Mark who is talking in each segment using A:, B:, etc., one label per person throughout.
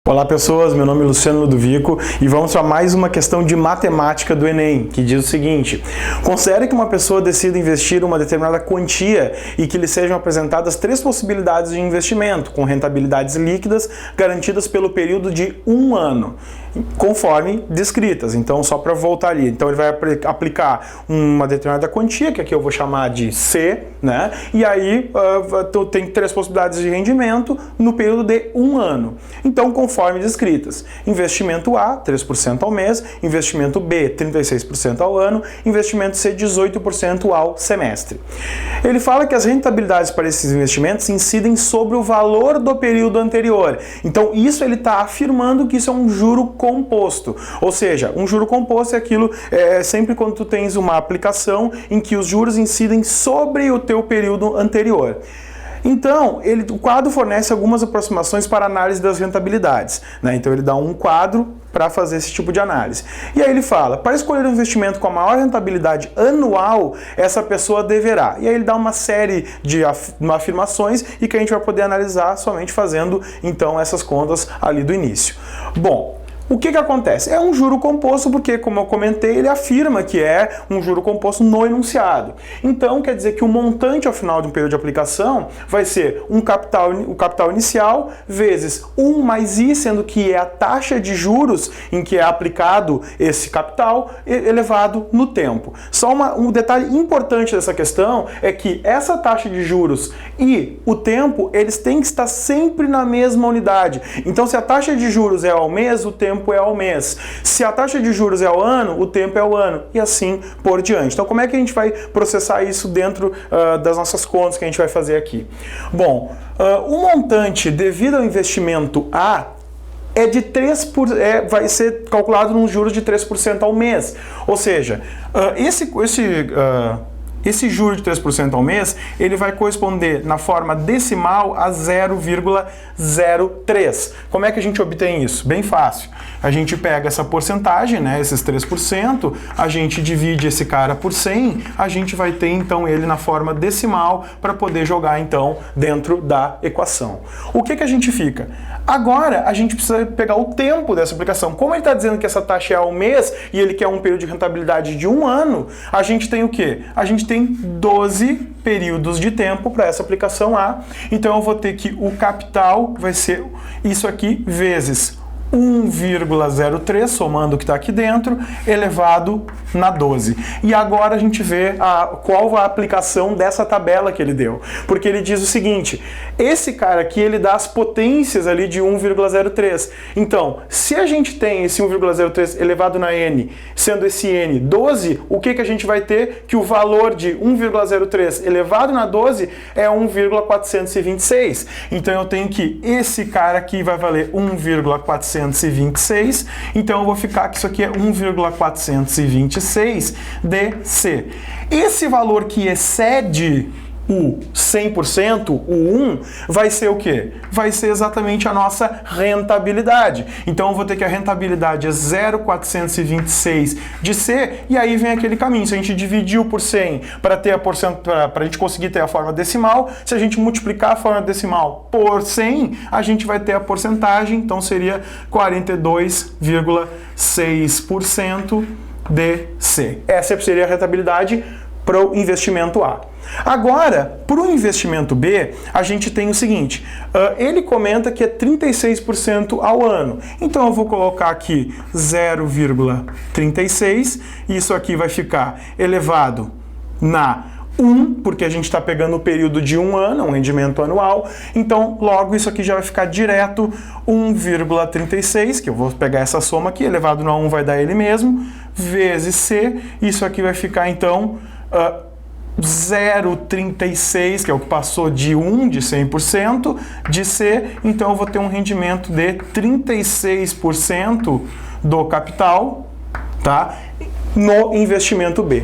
A: Olá pessoas, meu nome é Luciano Ludovico e vamos para mais uma questão de matemática do Enem, que diz o seguinte: considere que uma pessoa decida investir uma determinada quantia e que lhe sejam apresentadas três possibilidades de investimento, com rentabilidades líquidas garantidas pelo período de 1 ano, conforme descritas. Então, só para voltar ali, então ele vai aplicar uma determinada quantia, que aqui eu vou chamar de C, né? E aí tem três possibilidades de rendimento no período de 1 ano. Então, conforme descritas. Investimento A, 3% ao mês, investimento B, 36% ao ano, investimento C, 18% ao semestre. Ele fala que as rentabilidades para esses investimentos incidem sobre o valor do período anterior. Então, isso ele está afirmando que isso é um juro composto. Ou seja, um juro composto é aquilo, sempre quando tu tens uma aplicação em que os juros incidem sobre o teu período anterior. Então, o quadro fornece algumas aproximações para análise das rentabilidades, né? Então, ele dá um quadro para fazer esse tipo de análise. E aí ele fala, para escolher um investimento com a maior rentabilidade anual, essa pessoa deverá. E aí ele dá uma série de afirmações e que a gente vai poder analisar somente fazendo, então, essas contas ali do início. Bom, o que acontece? É um juro composto porque, como eu comentei, ele afirma que é um juro composto no enunciado. Então, quer dizer que o montante ao final de um período de aplicação vai ser o capital inicial vezes 1 mais I, sendo que é a taxa de juros em que é aplicado esse capital elevado no tempo. Só um detalhe importante dessa questão é que essa taxa de juros e o tempo, eles têm que estar sempre na mesma unidade. Então, se a taxa de juros é ao mês, o tempo é ao mês. Se a taxa de juros é ao ano, o tempo é ao ano. E assim por diante. Então, como é que a gente vai processar isso dentro das nossas contas que a gente vai fazer aqui? Bom, o montante devido ao investimento A é de 3%, vai ser calculado nos juros de 3% ao mês. Ou seja, esse juro de 3% ao mês, ele vai corresponder na forma decimal a 0,03. Como é que a gente obtém isso? Bem fácil. A gente pega essa porcentagem, né, esses 3%, a gente divide esse cara por 100, a gente vai ter então ele na forma decimal para poder jogar então dentro da equação. O que a gente fica? Agora a gente precisa pegar o tempo dessa aplicação. Como ele está dizendo que essa taxa é ao mês e ele quer um período de rentabilidade de 1 ano, a gente tem o quê? A gente tem 12 períodos de tempo para essa aplicação A. Então eu vou ter que o capital vai ser isso aqui vezes 1,03, somando o que está aqui dentro, elevado na 12. E agora a gente vê qual a aplicação dessa tabela que ele deu. Porque ele diz o seguinte, esse cara aqui, ele dá as potências ali de 1,03. Então, se a gente tem esse 1,03 elevado na n, sendo esse n 12, o que a gente vai ter? Que o valor de 1,03 elevado na 12 é 1,426. Então, eu tenho que esse cara aqui vai valer 1,426, então eu vou ficar que isso aqui é 1,426 dC. Esse valor que excede o 100%, o 1, vai ser o quê? Vai ser exatamente a nossa rentabilidade. Então eu vou ter que a rentabilidade é 0,426 de C, e aí vem aquele caminho. Se a gente dividiu por 100 para a gente conseguir ter a forma decimal, se a gente multiplicar a forma decimal por 100, a gente vai ter a porcentagem, então seria 42,6% de C. Essa seria a rentabilidade para o investimento A. Agora, para o investimento B, a gente tem o seguinte, ele comenta que é 36% ao ano. Então eu vou colocar aqui 0,36, isso aqui vai ficar elevado na 1, porque a gente está pegando o período de 1 ano, um rendimento anual, então logo isso aqui já vai ficar direto 1,36, que eu vou pegar essa soma aqui, elevado na 1 vai dar ele mesmo, vezes C, isso aqui vai ficar então 0,36, que é o que passou de 1, de 100%, de C, então eu vou ter um rendimento de 36% do capital, tá? No investimento B.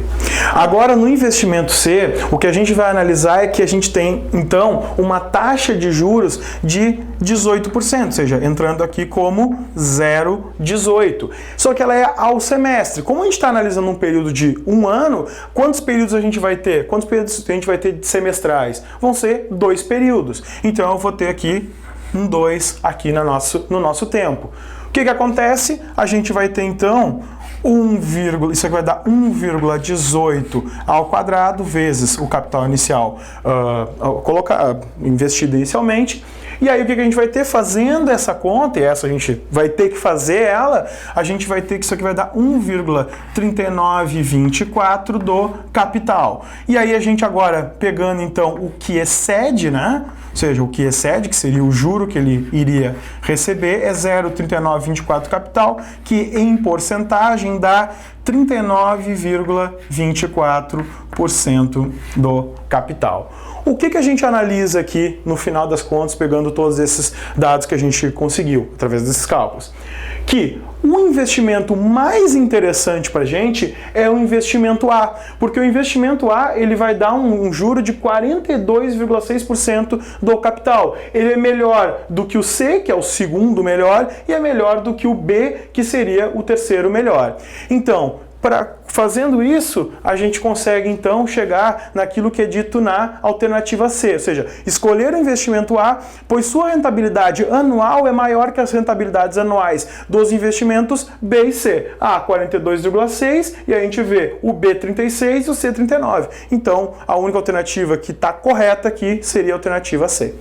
A: Agora, no investimento C, o que a gente vai analisar é que a gente tem, então, uma taxa de juros de 18%, ou seja, entrando aqui como 0,18. Só que ela é ao semestre. Como a gente está analisando um período de 1 ano, quantos períodos a gente vai ter? Quantos períodos a gente vai ter semestrais? Vão ser 2 períodos. Então, eu vou ter aqui um 2 aqui no nosso tempo. O que acontece? A gente vai ter então isso aqui vai dar 1,18 ao quadrado vezes o capital inicial investido inicialmente. E aí o que a gente vai ter fazendo essa conta, e essa a gente vai ter que fazer ela, a gente vai ter que isso aqui vai dar 1,3924 do capital. E aí a gente agora, pegando então o que excede, né? Ou seja, o que excede, que seria o juro que ele iria receber, é 0,3924 capital, que em porcentagem dá 39,24% do capital. O que a gente analisa aqui no final das contas, pegando todos esses dados que a gente conseguiu através desses cálculos? Que o investimento mais interessante para a gente é o investimento A, porque o investimento A ele vai dar um juro de 42,6% do capital. Ele é melhor do que o C, que é o segundo melhor, e é melhor do que o B, que seria o terceiro melhor. Então, fazendo isso, a gente consegue então chegar naquilo que é dito na alternativa C, ou seja, escolher o investimento A, pois sua rentabilidade anual é maior que as rentabilidades anuais dos investimentos B e C. A 42,6 e a gente vê o B 36 e o C 39. Então, a única alternativa que está correta aqui seria a alternativa C.